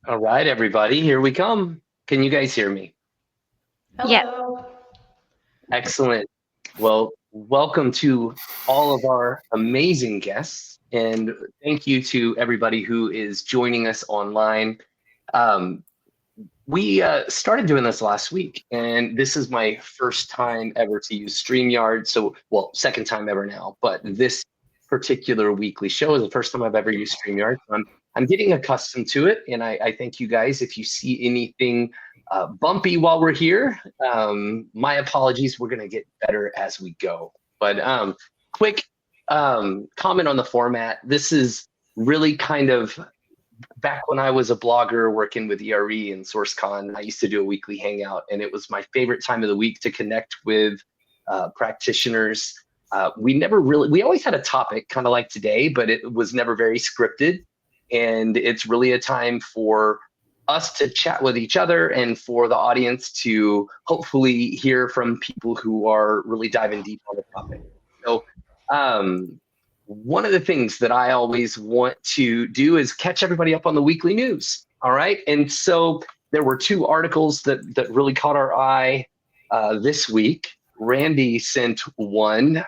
All right, everybody, here we come. Can you guys hear me? Yeah. Hello. Excellent. Well, welcome to all of our amazing guests, and thank you to everybody who is joining us online. Um, we started doing this last week, and this is my first time ever to use Streamyard. So, well, second time ever now, but this particular weekly show is the first time I've ever used Streamyard. I'm getting accustomed to it, and I thank you guys. If you see anything bumpy while we're here, my apologies. We're going to get better as we go. But quick comment on the format. This is really kind of back when I was a blogger working with ERE and SourceCon. I used to do a weekly hangout, and it was my favorite time of the week to connect with practitioners. We always had a topic, kind of like today, but it was never very scripted. And it's really a time for us to chat with each other and for the audience to hopefully hear from people who are really diving deep on the topic. So one of the things that I always want to do is catch everybody up on the weekly news. All right. And so there were two articles that really caught our eye this week. Randy sent one.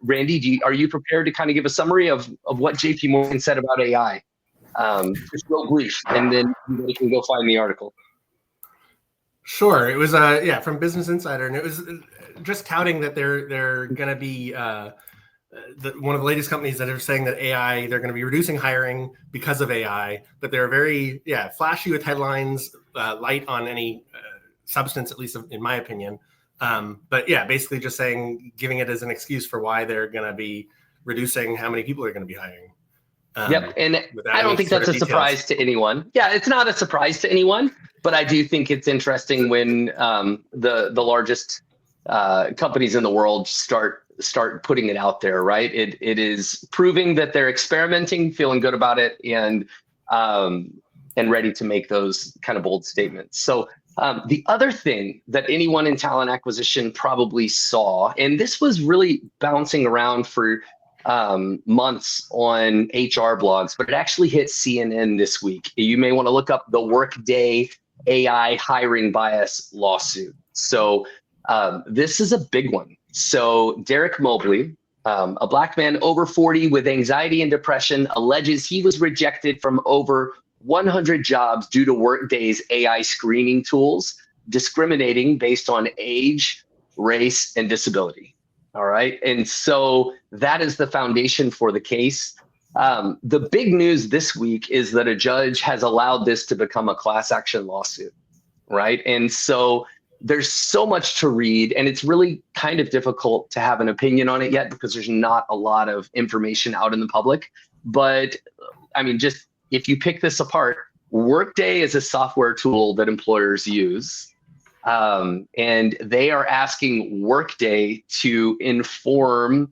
Randy, are you prepared to kind of give a summary of what JP Morgan said about AI? Just real brief, and then you can go find the article. Sure. It was from Business Insider, and it was just touting that they're going to be one of the latest companies that are saying that AI, they're going to be reducing hiring because of AI, but they're very flashy with headlines, light on any substance, at least in my opinion. But basically just giving it as an excuse for why they're going to be reducing how many people they're going to be hiring. Yep, and I don't think that's a surprise to anyone. Yeah, it's not a surprise to anyone, but I do think it's interesting when the largest companies in the world start putting it out there, right? It is proving that they're experimenting, feeling good about it, and ready to make those kind of bold statements. So the other thing that anyone in talent acquisition probably saw, and this was really bouncing around for months on HR blogs, but it actually hit CNN this week. You may want to look up the Workday AI hiring bias lawsuit. So this is a big one. So Derek Mobley, a Black man over 40 with anxiety and depression, alleges he was rejected from over 100 jobs due to Workday's AI screening tools, discriminating based on age, race, and disability. All right. And so that is the foundation for the case. The big news this week is that a judge has allowed this to become a class action lawsuit. Right. And so there's so much to read, and it's really kind of difficult to have an opinion on it yet because there's not a lot of information out in the public. But I mean, just if you pick this apart, Workday is a software tool that employers use. And they are asking Workday to inform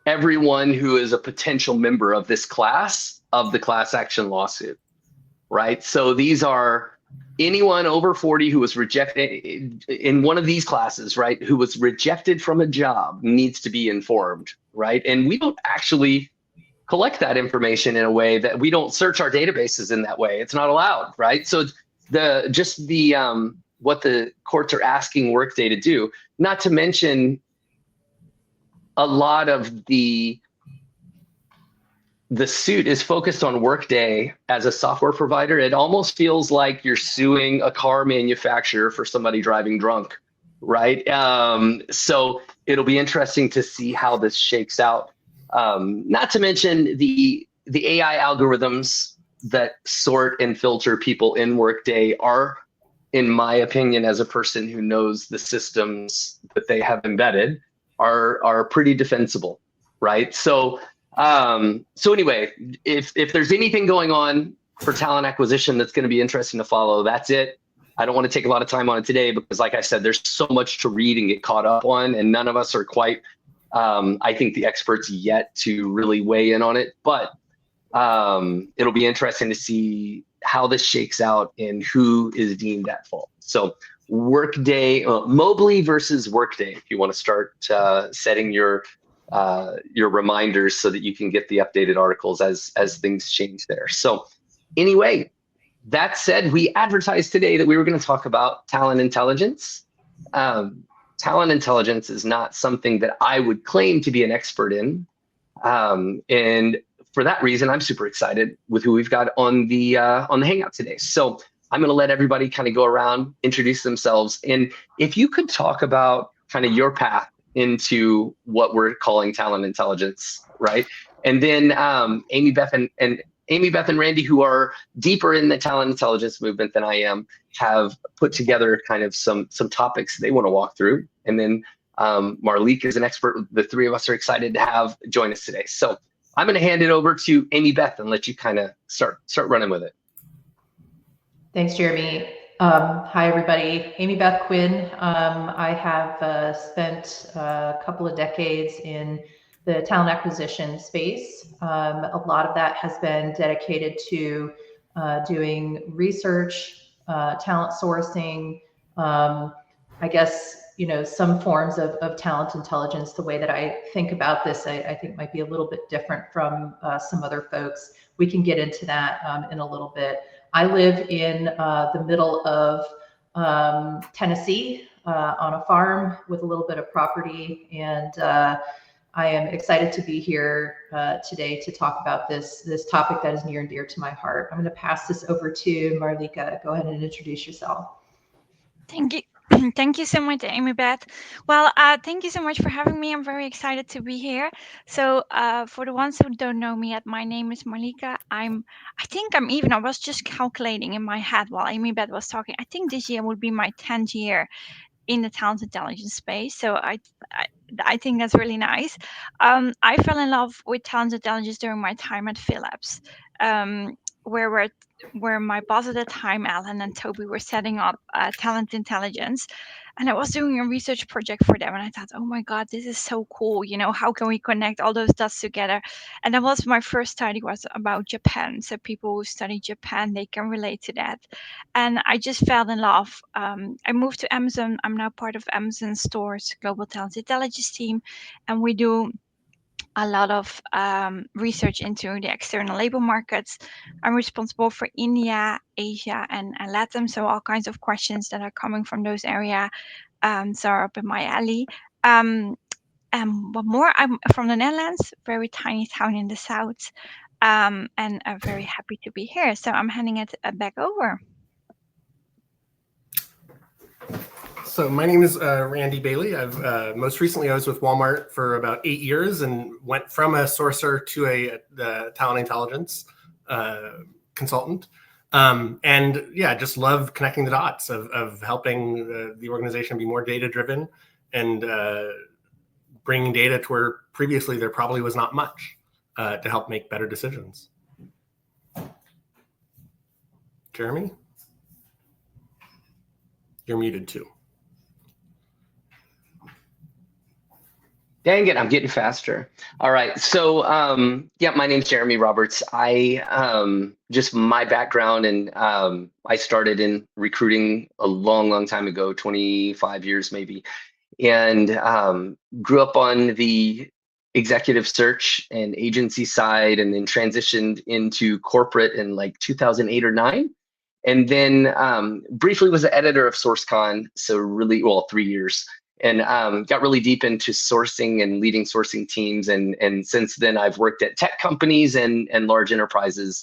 everyone who is a potential member of this class of the class action lawsuit, right? So these are anyone over 40 who was rejected in one of these classes, right? Who was rejected from a job needs to be informed, right? And we don't actually collect that information in a way that we don't search our databases in that way. It's not allowed, right? So what the courts are asking Workday to do, not to mention a lot of the suit is focused on Workday as a software provider. It almost feels like you're suing a car manufacturer for somebody driving drunk, right? So it'll be interesting to see how this shakes out. Not to mention the AI algorithms that sort and filter people in Workday are, in my opinion, as a person who knows the systems that they have embedded, are pretty defensible, right? So anyway, if there's anything going on for talent acquisition that's going to be interesting to follow, that's it. I don't want to take a lot of time on it today because, like I said, there's so much to read and get caught up on, and none of us are quite, I think, the experts yet to really weigh in on it. But it'll be interesting to see how this shakes out and who is deemed at fault. So Workday, Mobley versus Workday, if you want to start setting your reminders so that you can get the updated articles as things change there. So anyway, That said, we advertised today that we were going to talk about talent intelligence. Talent intelligence is not something that I would claim to be an expert in. And for that reason, I'm super excited with who we've got on the Hangout today. So I'm going to let everybody kind of go around, introduce themselves. And if you could talk about kind of your path into what we're calling talent intelligence, right? And then Amy Beth and Randy, who are deeper in the talent intelligence movement than I am, have put together kind of some topics they want to walk through. And then Marlique is an expert the three of us are excited to have join us today. So I'm going to hand it over to Amy Beth and let you kind of start running with it. Thanks, Jeremy. Hi, everybody. Amy Beth Quinn. I have spent a couple of decades in the talent acquisition space. A lot of that has been dedicated to doing research, talent sourcing, I guess, some forms of talent intelligence. The way that I think about this, I think might be a little bit different from some other folks. We can get into that in a little bit. I live in the middle of Tennessee on a farm with a little bit of property, and I am excited to be here today to talk about this topic that is near and dear to my heart. I'm going to pass this over to Marlika. Go ahead and introduce yourself. Thank you. Thank you so much, Amy Beth. Well, thank you so much for having me. I'm very excited to be here. So for the ones who don't know me yet, my name is Marlika. I was just calculating in my head while Amy Beth was talking. I think this year would be my 10th year in the talent intelligence space. So I think that's really nice. I fell in love with talent intelligence during my time at Philips, where my boss at the time, Alan and Toby, were setting up talent intelligence. And I was doing a research project for them. And I thought, oh my God, this is so cool. How can we connect all those dots together? And that was my first study was about Japan. So people who study Japan, they can relate to that. And I just fell in love. I moved to Amazon. I'm now part of Amazon Store's Global Talent Intelligence team. And we do a lot of research into the external labor markets. I'm responsible for India, Asia, and Latin. So all kinds of questions that are coming from those areas so are up in my alley. What more? I'm from the Netherlands, very tiny town in the south, and I'm very happy to be here. So I'm handing it back over. So my name is Randy Bailey. I've most recently I was with Walmart for about 8 years and went from a sourcer to a talent intelligence consultant. And yeah, just love connecting the dots of helping the organization be more data driven and bringing data to where previously there probably was not much to help make better decisions. Jeremy, you're muted too. Dang it, I'm getting faster. All right, so yeah, my name's Jeremy Roberts. Just my background, and I started in recruiting a long time ago, 25 years maybe, and grew up on the executive search and agency side, and then transitioned into corporate in like 2008 or 9. And then briefly was the editor of SourceCon, so really, well, 3 years. And got really deep into sourcing and leading sourcing teams. And since then, I've worked at tech companies and large enterprises,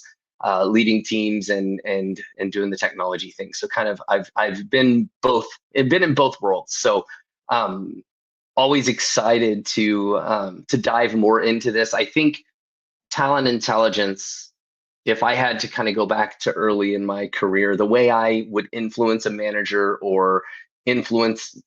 leading teams and doing the technology thing. So kind of I've been in both worlds. So always excited to dive more into this. I think talent intelligence, if I had to kind of go back to early in my career, the way I would influence a manager or influence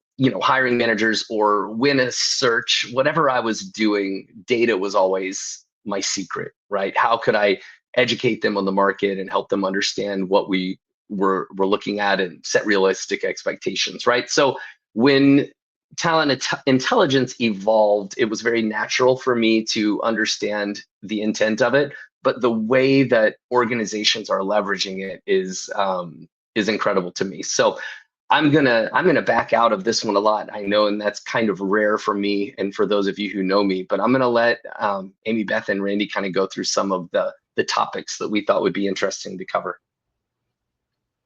hiring managers or win a search, whatever I was doing, data was always my secret, right? How could I educate them on the market and help them understand what we were looking at and set realistic expectations, right? So when talent intelligence evolved, it was very natural for me to understand the intent of it, but the way that organizations are leveraging it is incredible to me. So I'm gonna back out of this one a lot, I know, and that's kind of rare for me and for those of you who know me, but I'm gonna let Amy Beth and Randy kind of go through some of the topics that we thought would be interesting to cover.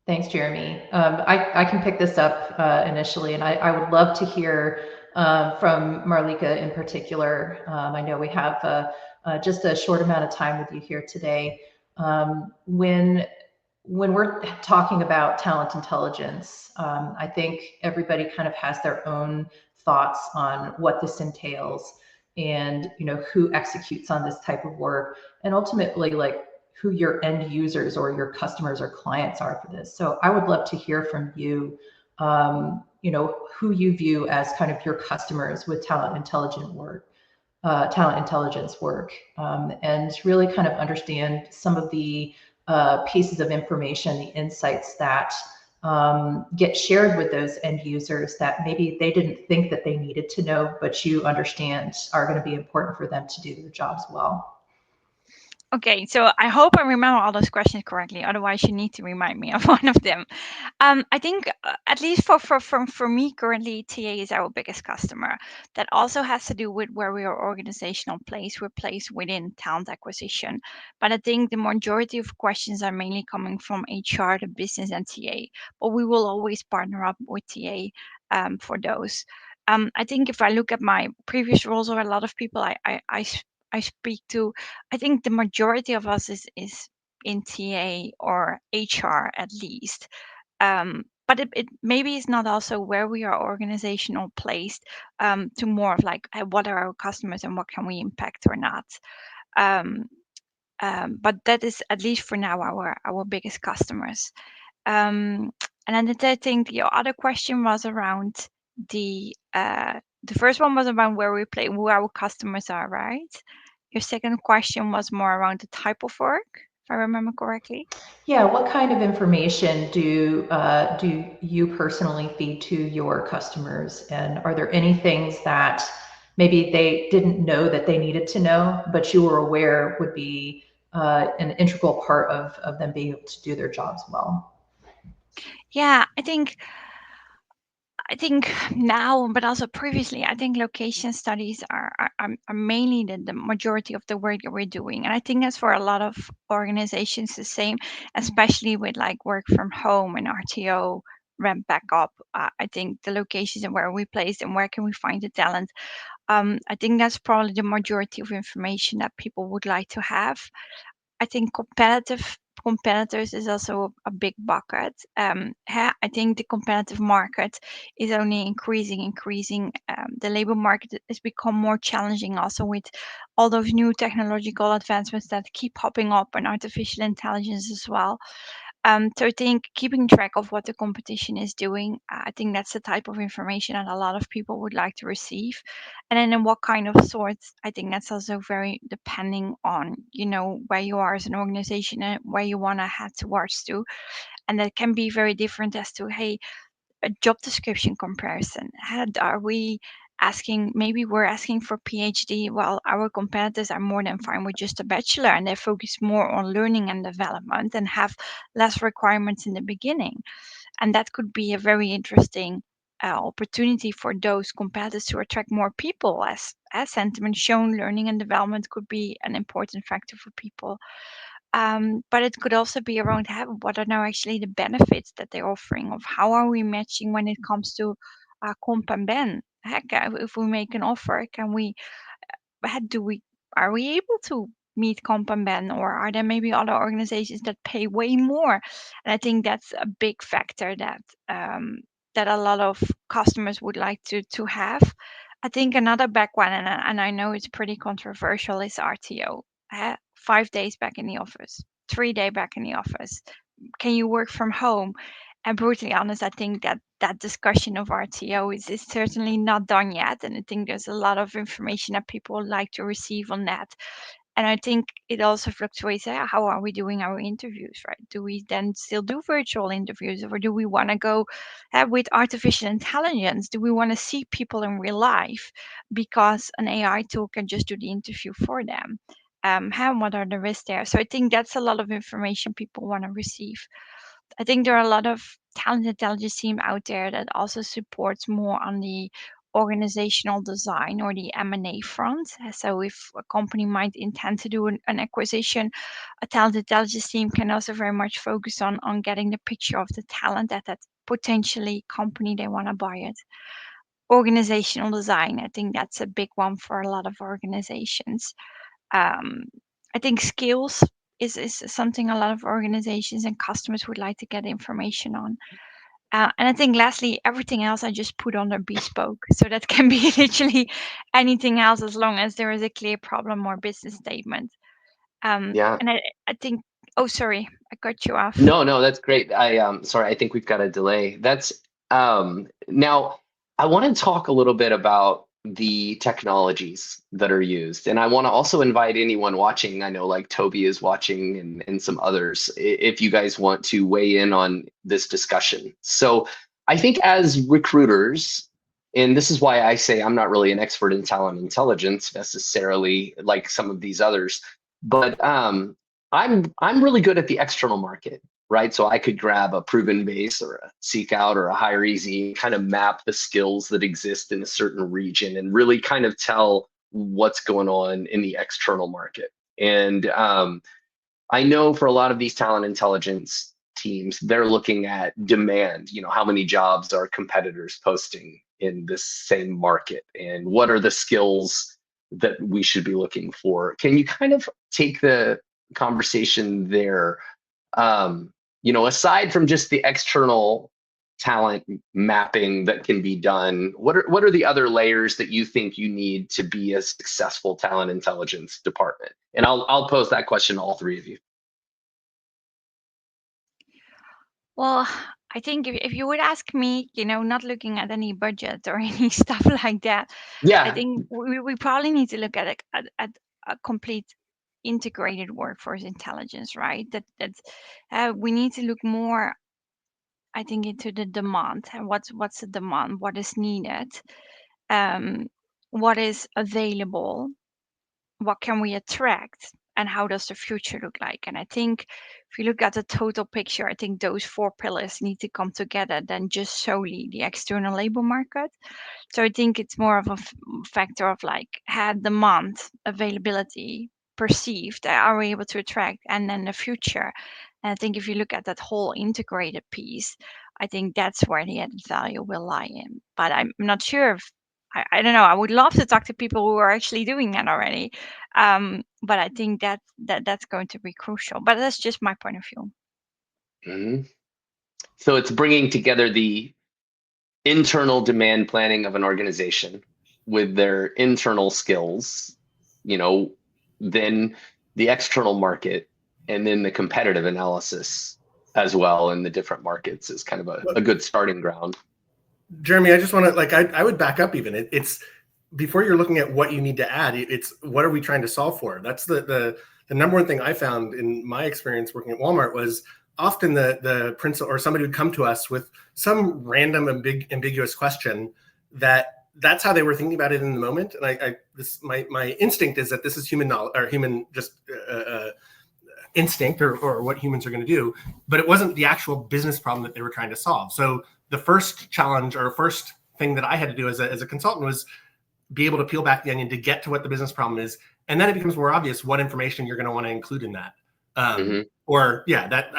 Thanks, Jeremy. I can pick this up initially, and I would love to hear from Marlika in particular. I know we have just a short amount of time with you here today. When we're talking about talent intelligence, I think everybody kind of has their own thoughts on what this entails, and who executes on this type of work, and ultimately like who your end users or your customers or clients are for this. So I would love to hear from you, who you view as kind of your customers with talent intelligence work, and really kind of understand some of the pieces of information, the insights that get shared with those end users that maybe they didn't think that they needed to know, but you understand are going to be important for them to do their jobs well. Okay, so I hope I remember all those questions correctly. Otherwise, you need to remind me of one of them. I think, at least for me currently, TA is our biggest customer. That also has to do with where we are organizational place. We're placed within talent acquisition. But I think the majority of questions are mainly coming from HR, the business, and TA. But we will always partner up with TA for those. I think if I look at my previous roles or a lot of people I speak to, I think the majority of us is in TA or HR at least. But it maybe is not also where we are organizational placed, to more of like what are our customers and what can we impact or not. But that is at least for now our biggest customers. And then I think your other question was around the first one was about where we play, who our customers are, right? Your second question was more around the type of work, if I remember correctly. Yeah, what kind of information do you personally feed to your customers, and are there any things that maybe they didn't know that they needed to know, but you were aware would be an integral part of them being able to do their jobs well? Yeah, I think now, but also previously, I think location studies are mainly the majority of the work that we're doing. And I think that's for a lot of organizations the same, especially with like work from home and RTO ramp back up. I think the locations and where we place and where can we find the talent. I think that's probably the majority of information that people would like to have. I think competitors is also a big bucket. I think the competitive market is only increasing. The labor market has become more challenging also with all those new technological advancements that keep popping up and artificial intelligence as well. So I think keeping track of what the competition is doing, I think that's the type of information that a lot of people would like to receive. And then in what kind of sorts, I think that's also very depending on, where you are as an organization and where you want to head towards to. And that can be very different as to, hey, a job description comparison. Are we asking, maybe we're asking for PhD, while our competitors are more than fine with just a bachelor and they focus more on learning and development and have less requirements in the beginning. And that could be a very interesting opportunity for those competitors to attract more people, as sentiment shown, learning and development could be an important factor for people. But it could also be around what are now actually the benefits that they're offering, of how are we matching when it comes to comp and ben. Heck, if we make an offer, can we, are we able to meet comp and ben, or are there maybe other organizations that pay way more? And I think that's a big factor that that a lot of customers would like to have. I think another back one, and I know it's pretty controversial, is RTO. 5 days back in the office, 3 day back in the office. Can you work from home? And brutally honest, I think that discussion of RTO is certainly not done yet. And I think there's a lot of information that people would like to receive on that. And I think it also fluctuates. How are we doing our interviews, right? Do we then still do virtual interviews, or do we want to go with artificial intelligence? Do we want to see people in real life because an AI tool can just do the interview for them? What are the risks there? So I think that's a lot of information people want to receive. I think there are a lot of talent intelligence team out there that also supports more on the organizational design or the M&A front. So if a company might intend to do an acquisition, a talent intelligence team can also very much focus on getting the picture of the talent at that potentially company they want to buy it. Organizational design, I think that's a big one for a lot of organizations. I think skills is something a lot of organizations and customers would like to get information on. And I think lastly, everything else I just put under bespoke. So that can be literally anything else as long as there is a clear problem or business statement. Yeah. And I think, oh, sorry, I cut you off. No, that's great. Sorry, I think we've got a delay. That's now I want to talk a little bit about the technologies that are used. And I want to also invite anyone watching, I know like Toby is watching and some others, if you guys want to weigh in on this discussion. So I think as recruiters, and this is why I say I'm not really an expert in talent intelligence necessarily like some of these others, but I'm really good at the external market, right? So I could grab a proven base or a seek out or a hire easy, kind of map the skills that exist in a certain region and really kind of tell what's going on in the external market. And I know for a lot of these talent intelligence teams, they're looking at demand, how many jobs are competitors posting in this same market and what are the skills that we should be looking for. Can you kind of take the conversation there? Aside from just the external talent mapping that can be done, what are the other layers that you think you need to be a successful talent intelligence department? And I'll pose that question to all three of you. Well, I think if you would ask me, not looking at any budget or any stuff like that, Yeah. I think we probably need to look at a complete integrated workforce intelligence, right? That we need to look more, I think, into the demand and what's the demand, what is needed, what is available, what can we attract, and how does the future look like? And I think if you look at the total picture, I think those 4 pillars need to come together than just solely the external labor market. So I think it's more of a factor of like demand, availability, perceived, are we able to attract, and then the future. And I think if you look at that whole integrated piece, I think that's where the added value will lie in. But I'm not sure if, I don't know, I would love to talk to people who are actually doing that already. But I think that's going to be crucial. But that's just my point of view. Mm-hmm. So it's bringing together the internal demand planning of an organization with their internal skills, then the external market, and then the competitive analysis as well in the different markets is kind of a good starting ground. Jeremy, I just want to I would back up even. It's before you're looking at what you need to add, it's what are we trying to solve for? That's the number one thing I found in my experience working at Walmart was often the principal or somebody would come to us with some random and big ambiguous question that's how they were thinking about it in the moment. And my instinct is that this is human knowledge or human just instinct or what humans are going to do, but it wasn't the actual business problem that they were trying to solve. So the first challenge or first thing that I had to do as a consultant was be able to peel back the onion to get to what the business problem is. And then it becomes more obvious what information you're going to want to include in that. I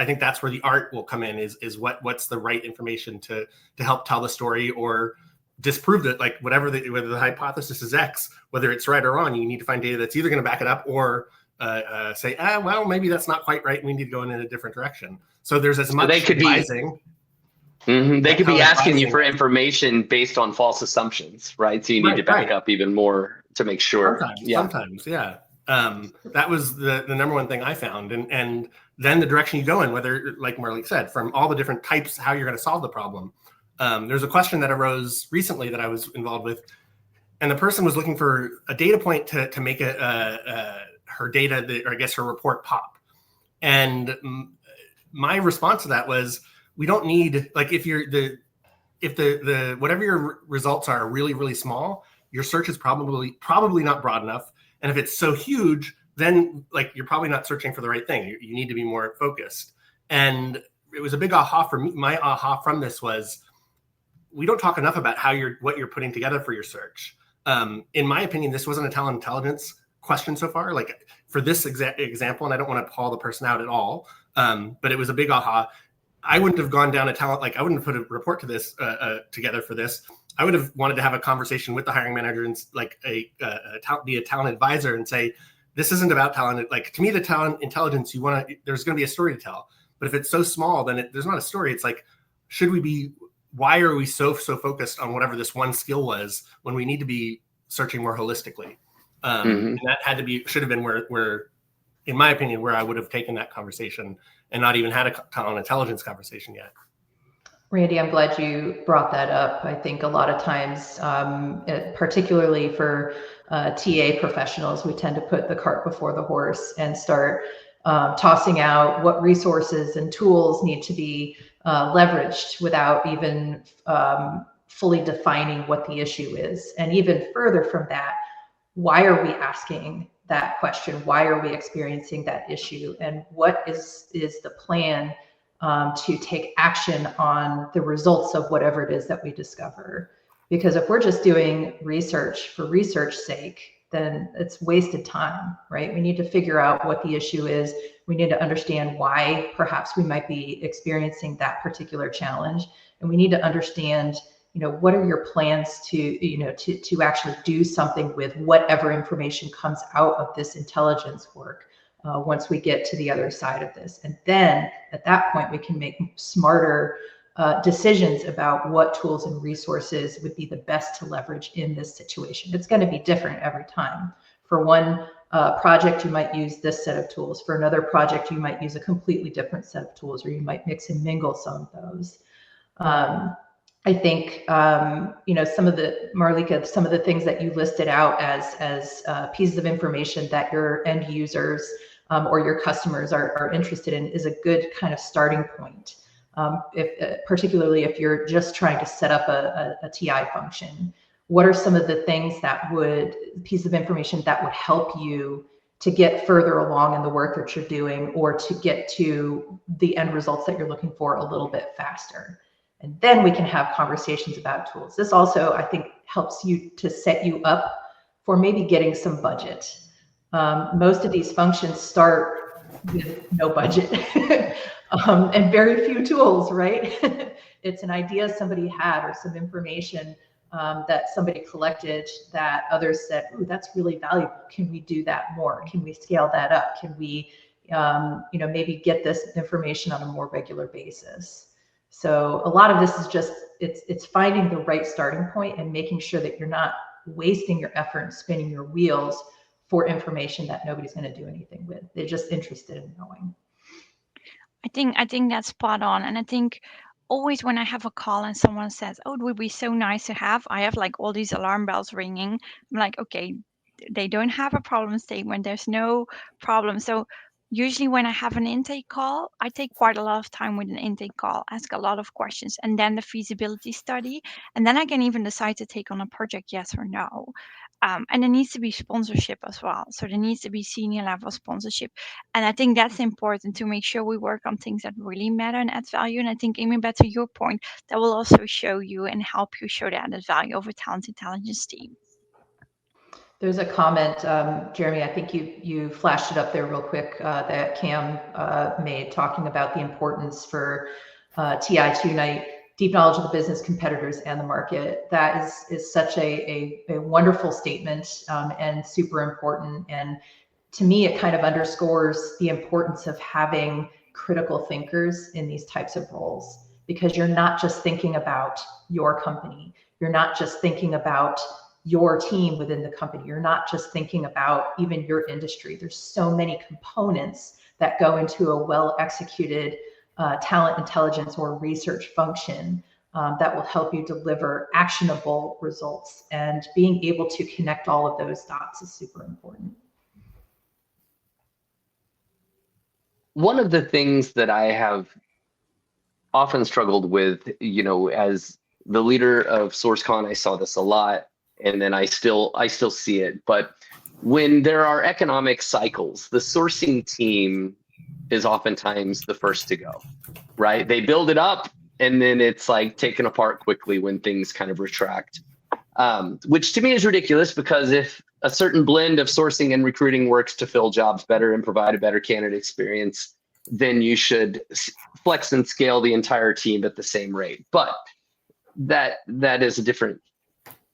think that's where the art will come in is what's the right information to help tell the story or disprove that, like whether the hypothesis is X, whether it's right or wrong, you need to find data that's either going to back it up or say, well, maybe that's not quite right. We need to go in a different direction. So there's as much advising. They could be asking you for information based on false assumptions, right? So you need to back up even more to make sure. Sometimes, yeah. That was the number one thing I found. And then the direction you go in, whether, like Marlene said, from all the different types, how you're going to solve the problem. There's a question that arose recently that I was involved with, and the person was looking for a data point to make her data, or I guess her report pop. And my response to that was, we don't need, like, if the whatever your results are really, really small, your search is probably not broad enough. And if it's so huge, then like you're probably not searching for the right thing. You need to be more focused. And it was a big aha for me. My aha from this was we don't talk enough about what you're putting together for your search. In my opinion, this wasn't a talent intelligence question so far. Like for this example, and I don't want to call the person out at all, but it was a big aha. I wouldn't have gone down a talent, like I wouldn't have put a report to this together for this. I would have wanted to have a conversation with the hiring manager and like be a talent advisor and say, this isn't about talent. Like to me, the talent intelligence, there's going to be a story to tell. But if it's so small, then there's not a story. It's like, why are we so focused on whatever this one skill was when we need to be searching more holistically? And that should have been where, in my opinion, where I would have taken that conversation and not even had a talent intelligence conversation yet. Randy, I'm glad you brought that up. I think a lot of times, particularly for TA professionals, we tend to put the cart before the horse and start tossing out what resources and tools need to be leveraged without even fully defining what the issue is. And even further from that, why are we asking that question? Why are we experiencing that issue? And what is the plan to take action on the results of whatever it is that we discover? Because if we're just doing research for research's sake, then it's wasted time, right? We need to figure out what the issue is. We need to understand why perhaps we might be experiencing that particular challenge. And we need to understand, what are your plans to actually do something with whatever information comes out of this intelligence work once we get to the other side of this. And then at that point, we can make smarter decisions about what tools and resources would be the best to leverage in this situation. It's going to be different every time. For one project, you might use this set of tools. For another project, you might use a completely different set of tools, or you might mix and mingle some of those. I think, some of the things that you listed out as pieces of information that your end users or your customers are interested in is a good kind of starting point. Particularly if you're just trying to set up a TI function, what are some of the pieces of information that would help you to get further along in the work that you're doing, or to get to the end results that you're looking for a little bit faster? And then we can have conversations about tools. This also, I think, helps you to set you up for maybe getting some budget. Most of these functions start with no budget and very few tools, right? It's an idea somebody had or some information that somebody collected that others said, ooh, that's really valuable. Can we do that more? Can we scale that up? Can we, maybe get this information on a more regular basis? So a lot of this is just, it's finding the right starting point and making sure that you're not wasting your effort and spinning your wheels for information that nobody's going to do anything with. They're just interested in knowing. I think that's spot on. And I think always when I have a call and someone says, oh, it would be so nice to have, I have like all these alarm bells ringing. I'm like, okay, they don't have a problem statement. There's no problem. So usually when I have an intake call, I take quite a lot of time with an intake call, ask a lot of questions, and then the feasibility study. And then I can even decide to take on a project, yes or no. And there needs to be sponsorship as well. So there needs to be senior level sponsorship. And I think that's important to make sure we work on things that really matter and add value. And I think, Amy, back to your point, that will also show you and help you show the added value of a talent intelligence team. There's a comment, Jeremy, I think you flashed it up there real quick, that Cam made, talking about the importance for TI to unite deep knowledge of the business, competitors, and the market. That is such a wonderful statement and super important. And to me, it kind of underscores the importance of having critical thinkers in these types of roles, because you're not just thinking about your company. You're not just thinking about your team within the company. You're not just thinking about even your industry. There's so many components that go into a well-executed talent intelligence or research function that will help you deliver actionable results. And being able to connect all of those dots is super important. One of the things that I have often struggled with, as the leader of SourceCon, I saw this a lot, and then I still see it. But when there are economic cycles, the sourcing team is oftentimes the first to go, right? They build it up and then it's like taken apart quickly when things kind of retract, which to me is ridiculous, because if a certain blend of sourcing and recruiting works to fill jobs better and provide a better candidate experience, then you should flex and scale the entire team at the same rate. But that is a different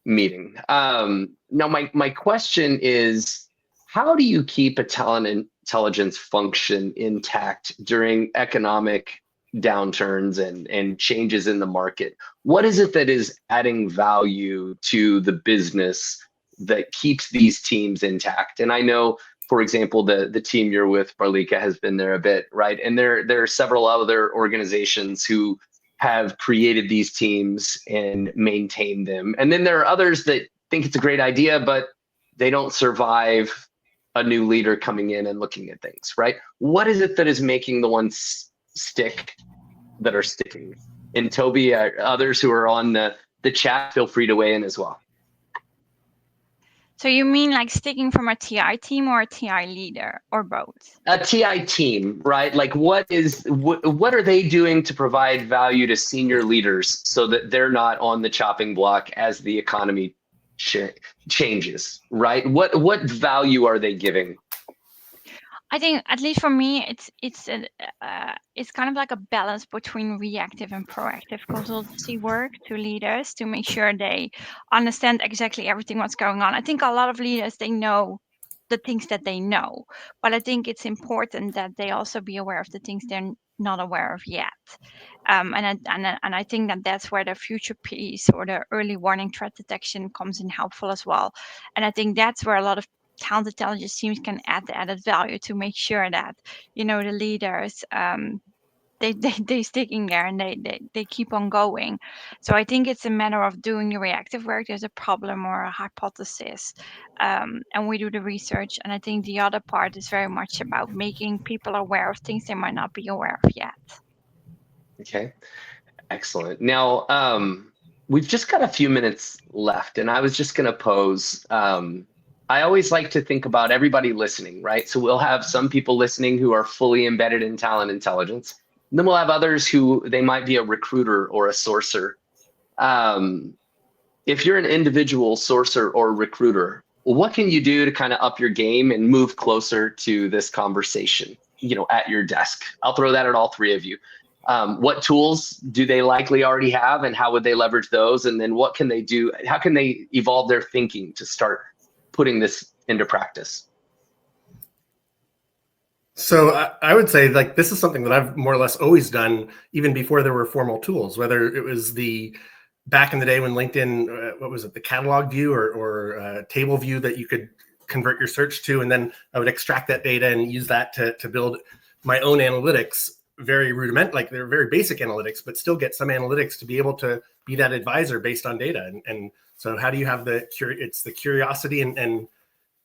meeting. Now, my question is, how do you keep a talent intelligence function intact during economic downturns and changes in the market? What is it that is adding value to the business that keeps these teams intact? And I know, for example, the team you're with, Marlika, has been there a bit, right? And there are several other organizations who have created these teams and maintained them. And then there are others that think it's a great idea, but they don't survive a new leader coming in and looking at things, right? What is it that is making the ones stick that are sticking? And Toby, others who are on the chat, feel free to weigh in as well. So you mean like sticking from a TI team or a TI leader, or both? A TI team, right? Like what are they doing to provide value to senior leaders so that they're not on the chopping block as the economy changes, right? What value are they giving? I think, at least for me, it's kind of like a balance between reactive and proactive consultancy work to leaders to make sure they understand exactly everything what's going on. I think a lot of leaders, they know the things that they know, but I think it's important that they also be aware of the things they're not aware of yet. And I think that's where the future piece or the early warning threat detection comes in helpful as well. And I think that's where a lot of talent intelligence teams can add the added value to make sure that, the leaders, they stick in there and they keep on going. So I think it's a matter of doing the reactive work. There's a problem or a hypothesis, and we do the research. And I think the other part is very much about making people aware of things they might not be aware of yet. Okay, excellent. Now, we've just got a few minutes left, and I was just going to pose, I always like to think about everybody listening, right? So we'll have some people listening who are fully embedded in talent intelligence. And then we'll have others who they might be a recruiter or a sourcer. If you're an individual sourcer or recruiter, what can you do to kind of up your game and move closer to this conversation, at your desk? I'll throw that at all three of you. What tools do they likely already have, and how would they leverage those? And then what can they do? How can they evolve their thinking to start putting this into practice? So I would say, like, this is something that I've more or less always done, even before there were formal tools, whether it was back in the day when LinkedIn, what was it, the catalog view or table view that you could convert your search to. And then I would extract that data and use that to build my own analytics, very like they're very basic analytics, but still get some analytics to be able to be that advisor based on data. And so how do you have it's the curiosity and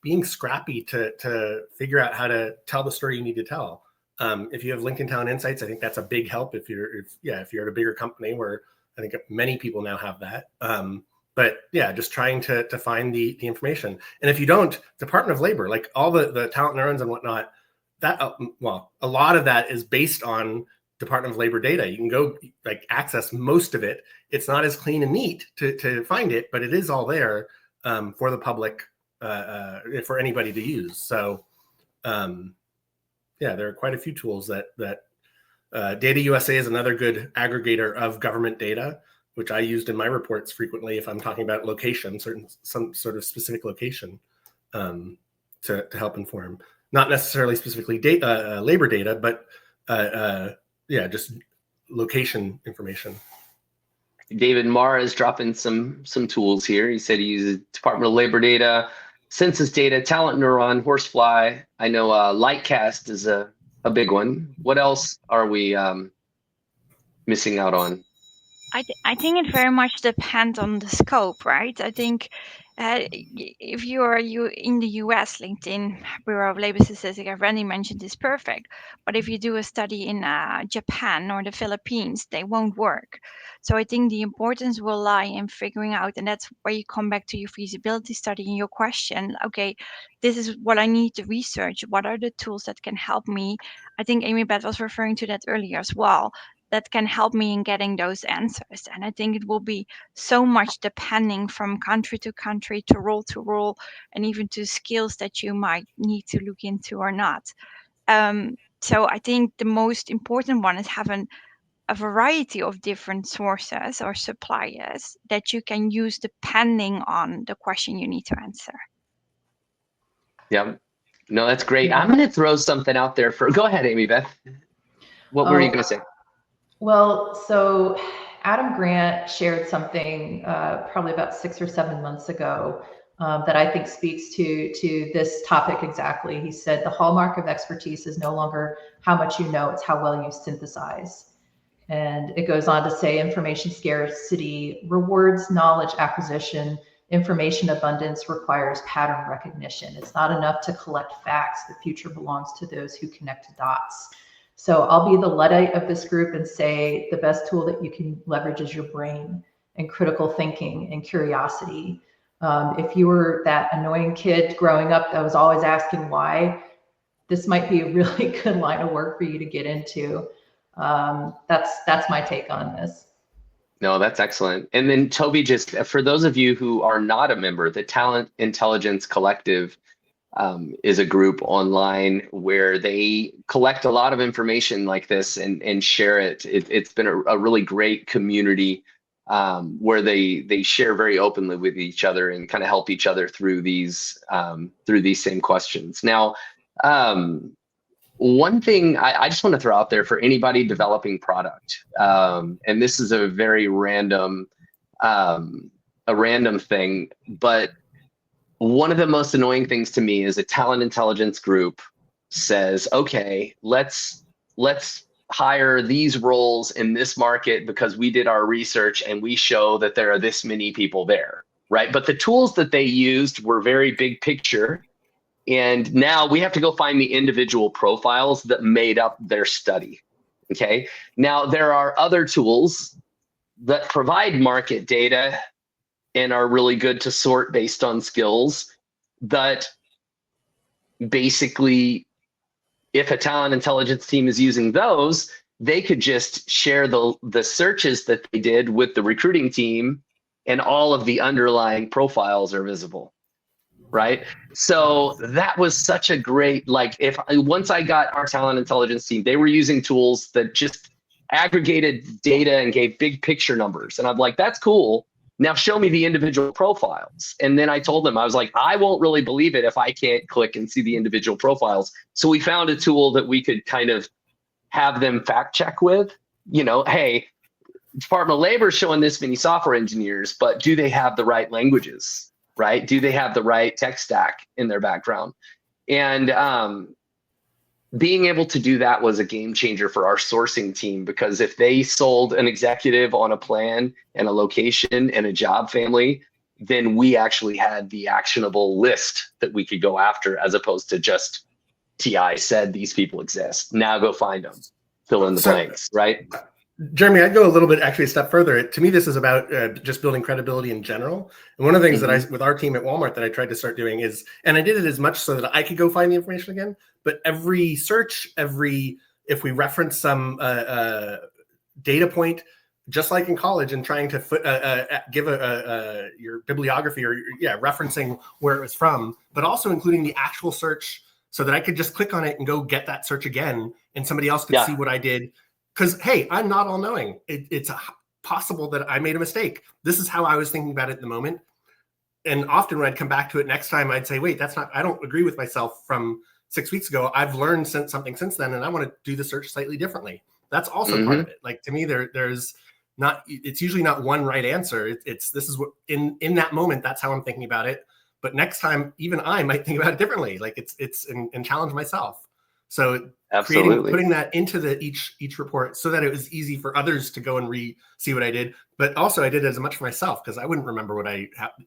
being scrappy to figure out how to tell the story you need to tell. If you have LinkedIn Talent Insights, I think that's a big help if you're at a bigger company, where I think many people now have that. But yeah, just trying to find the information. And if you don't, Department of Labor, like all the talent neurons and whatnot, that a lot of that is based on Department of Labor data. You can go access most of it. It's not as clean and neat to find it, but it is all there for the public, for anybody to use. So there are quite a few tools that Data USA is another good aggregator of government data, which I used in my reports frequently if I'm talking about location, some sort of specific location, to help inform. Not necessarily specifically labor data, but just location information. David Marr is dropping some tools here. He said he uses Department of Labor data, census data, talent neuron, horsefly. I know Lightcast is a big one. What else are we missing out on? I think it very much depends on the scope, right? I think if you in the US, LinkedIn Bureau of Labor Statistics, as Randy mentioned, is perfect. But if you do a study in Japan or the Philippines, they won't work. So I think the importance will lie in figuring out, and that's where you come back to your feasibility study and your question. Okay, this is what I need to research. What are the tools that can help me? I think Amy Beth was referring to that earlier as well. that can help me in getting those answers. And I think it will be so much depending from country to country, to role, and even to skills that you might need to look into or not. So I think the most important one is having a variety of different sources or suppliers that you can use depending on the question you need to answer. Yeah, no, that's great. Yeah. I'm going to throw something out there go ahead, Amy Beth. What were you going to say? Well, so Adam Grant shared something probably about 6 or 7 months ago that I think speaks to this topic exactly. He said, the hallmark of expertise is no longer how much you know, it's how well you synthesize. And it goes on to say information scarcity rewards knowledge acquisition. Information abundance requires pattern recognition. It's not enough to collect facts. The future belongs to those who connect dots. So I'll be the Luddite of this group and say the best tool that you can leverage is your brain and critical thinking and curiosity. If you were that annoying kid growing up that was always asking why, this might be a really good line of work for you to get into. That's my take on this. No, that's excellent. And then Toby, just for those of you who are not a member, the Talent Intelligence Collective is a group online where they collect a lot of information like this and share it. It's been a really great community where they share very openly with each other and kind of help each other through these same questions. Now, one thing I just want to throw out there for anybody developing product, and this is a very random thing, but one of the most annoying things to me is a talent intelligence group says, okay, let's hire these roles in this market because we did our research and we show that there are this many people there, right? But the tools that they used were very big picture. And now we have to go find the individual profiles that made up their study, okay? Now, there are other tools that provide market data and are really good to sort based on skills that basically, if a talent intelligence team is using those, they could just share the searches that they did with the recruiting team and all of the underlying profiles are visible, right? So that was such a great, once I got our talent intelligence team, they were using tools that just aggregated data and gave big picture numbers. And I'm like, that's cool. Now show me the individual profiles. And then I told them, I was like, I won't really believe it if I can't click and see the individual profiles. So we found a tool that we could kind of have them fact check with, hey, Department of Labor is showing this many software engineers, but do they have the right languages, right? Do they have the right tech stack in their background? And being able to do that was a game changer for our sourcing team, because if they sold an executive on a plan and a location and a job family, then we actually had the actionable list that we could go after, as opposed to just TI said these people exist. Now go find them, fill in the blanks, right? Jeremy, I'd go a little bit, actually a step further. To me, this is about just building credibility in general. And one of the things that with our team at Walmart that I tried to start doing is, and I did it as much so that I could go find the information again, but every search, if we reference some data point, just like in college, and trying to give your bibliography or referencing where it was from, but also including the actual search so that I could just click on it and go get that search again, and somebody else could see what I did. Because, hey, I'm not all knowing. It's possible that I made a mistake. This is how I was thinking about it in the moment. And often when I'd come back to it next time, I'd say, wait, I don't agree with myself from 6 weeks ago. I've learned something since then, and I want to do the search slightly differently. That's also part of it. Like, to me, there's not, it's usually not one right answer. This is what, in that moment, that's how I'm thinking about it. But next time, even I might think about it differently. Like and challenge myself. So putting that into each report so that it was easy for others to go and see what I did. But also I did it as much for myself, because I wouldn't remember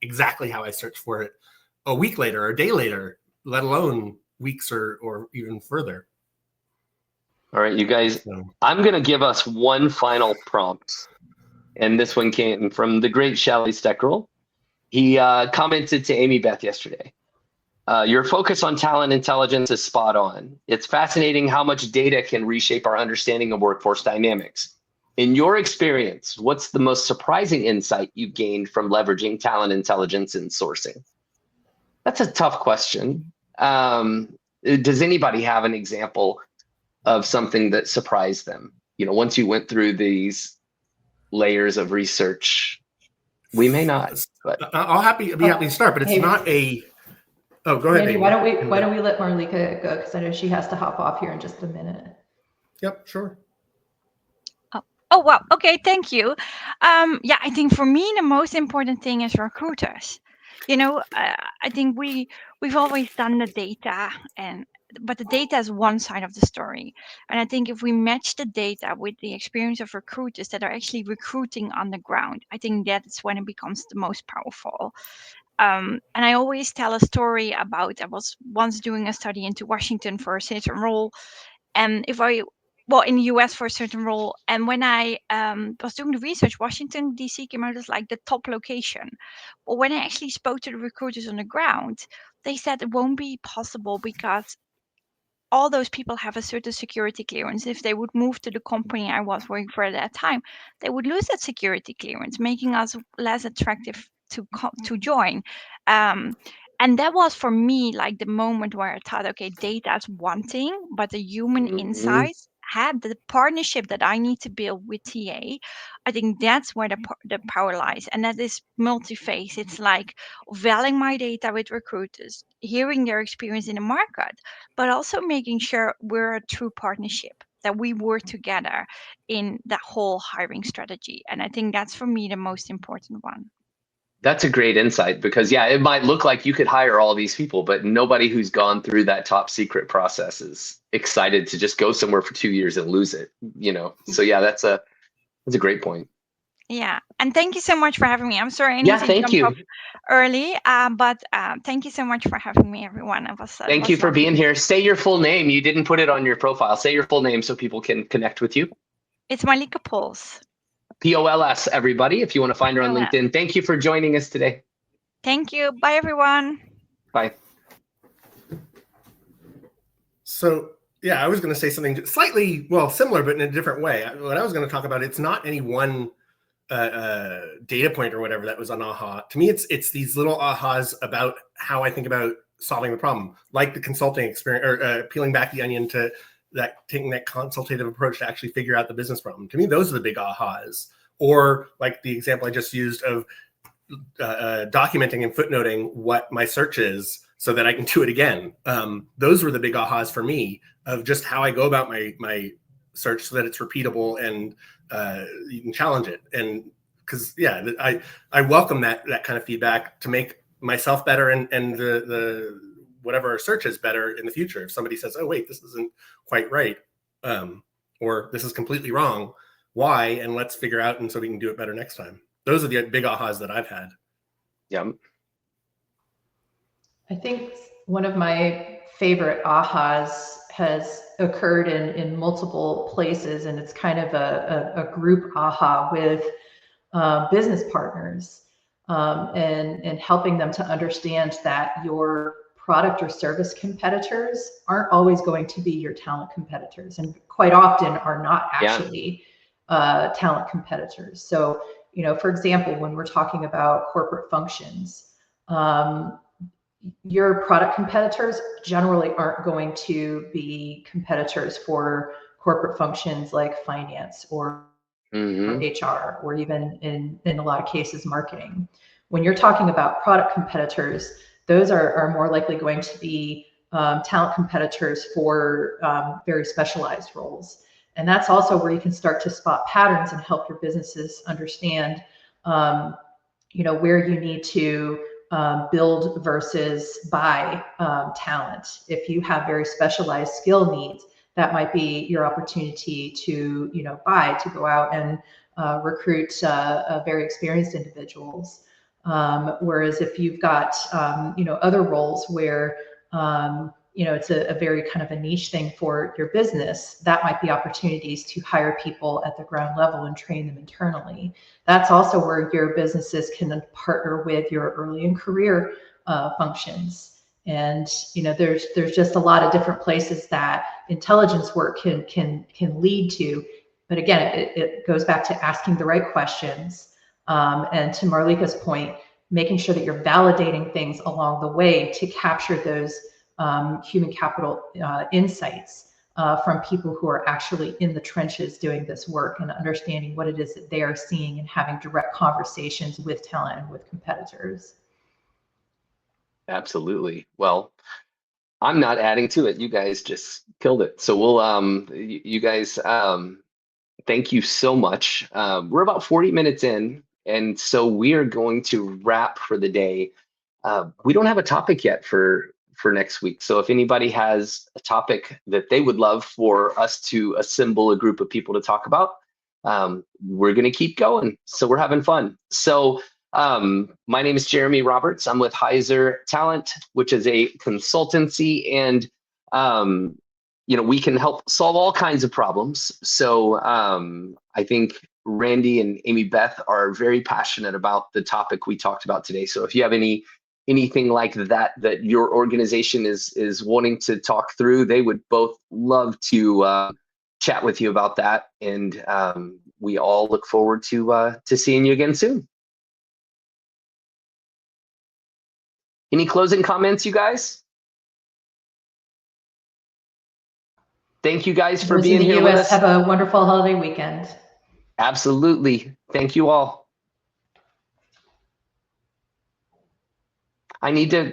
exactly how I searched for it a week later or a day later, let alone weeks or even further. All right, you guys, I'm going to give us one final prompt. And this one came from the great Shally Steckerl. He commented to Amy Beth yesterday. Your focus on talent intelligence is spot on. It's fascinating how much data can reshape our understanding of workforce dynamics. In your experience, what's the most surprising insight you've gained from leveraging talent intelligence in sourcing? That's a tough question. Does anybody have an example of something that surprised them? You know, once you went through these layers of research, we may not, but I'll be happy to start, but it's not a. Oh, go ahead. Randy, why don't we let Marlika go, because I know she has to hop off here in just a minute. Yep, sure. Oh, wow. Okay, thank you. Yeah, I think for me, the most important thing is recruiters. You know, I think we've always done the data, but the data is one side of the story. And I think if we match the data with the experience of recruiters that are actually recruiting on the ground, I think that's when it becomes the most powerful. And I always tell a story about, I was once doing a study into Washington for a certain role. And in the US for a certain role. And when I was doing the research, Washington, DC came out as like the top location. But when I actually spoke to the recruiters on the ground, they said it won't be possible because all those people have a certain security clearance. If they would move to the company I was working for at that time, they would lose that security clearance, making us less attractive to join. And that was for me like the moment where I thought, okay, data is one thing, but the human insights had the partnership that I need to build with TA. I think that's where the power lies, and that is multi-phase. It's like valuing my data with recruiters, hearing their experience in the market, but also making sure we're a true partnership, that we work together in that whole hiring strategy. And I think that's for me the most important one. that's a great insight, because yeah, it might look like you could hire all these people, but nobody who's gone through that top secret process is excited to just go somewhere for 2 years and lose it, you know? So yeah, that's a great point. Yeah, and thank you so much for having me. I'm sorry I need Yeah, to thank jump you. off early, but thank you so much for having me, everyone. Thank you for being here. Say your full name. You didn't put it on your profile. Say your full name so people can connect with you. It's Marlika Pols. Pols, everybody, if you want to find her on POLS. LinkedIn. Thank you for joining us today. Thank you. Bye, everyone. Bye. So yeah, I was going to say something slightly, similar, but in a different way. What I was going to talk about, it's not any one data point or whatever that was an aha. To me, it's these little ahas about how I think about solving the problem, like the consulting experience, or peeling back the onion to taking that consultative approach to actually figure out the business problem. To me, those are the big ahas. Or like the example I just used of documenting and footnoting what my search is so that I can do it again. Those were the big ahas for me of just how I go about my search so that it's repeatable and you can challenge it. And because yeah, I welcome that kind of feedback to make myself better and the whatever search is better in the future. If somebody says, oh wait, this isn't quite right, or this is completely wrong, why? And let's figure out, and so we can do it better next time. Those are the big ahas that I've had. Yeah. I think one of my favorite ahas has occurred in multiple places, and it's kind of a group aha with business partners, and helping them to understand that your product or service competitors aren't always going to be your talent competitors, and quite often are not actually talent competitors. So, you know, for example, when we're talking about corporate functions, your product competitors generally aren't going to be competitors for corporate functions like finance or HR, or even in a lot of cases, marketing. When you're talking about product competitors, those are more likely going to be talent competitors for very specialized roles. And that's also where you can start to spot patterns and help your businesses understand, you know, where you need to build versus buy talent. If you have very specialized skill needs, that might be your opportunity to, you know, to go out and recruit very experienced individuals. Whereas if you've got, you know, other roles where, you know, it's a very kind of a niche thing for your business, that might be opportunities to hire people at the ground level and train them internally. That's also where your businesses can partner with your early in career functions. And, you know, there's just a lot of different places that intelligence work can lead to But again, it goes back to asking the right questions. And to Marlika's point, making sure that you're validating things along the way to capture those human capital insights from people who are actually in the trenches doing this work and understanding what it is that they are seeing and having direct conversations with talent and with competitors. Absolutely. Well, I'm not adding to it. You guys just killed it. So we'll, you guys, thank you so much. We're about 40 minutes in, and so we are going to wrap for the day. We don't have a topic yet for next week. So if anybody has a topic that they would love for us to assemble a group of people to talk about, we're going to keep going. So we're having fun. So my name is Jeremy Roberts. I'm with Heiser Talent, which is a consultancy, and you know, we can help solve all kinds of problems. So I think Randy and Amy Beth are very passionate about the topic we talked about today. So if you have anything like that your organization is wanting to talk through, they would both love to chat with you about that. And we all look forward to seeing you again soon. Any closing comments, you guys? Thank you guys for being here with us. Have a wonderful holiday weekend. Absolutely. Thank you all. I need to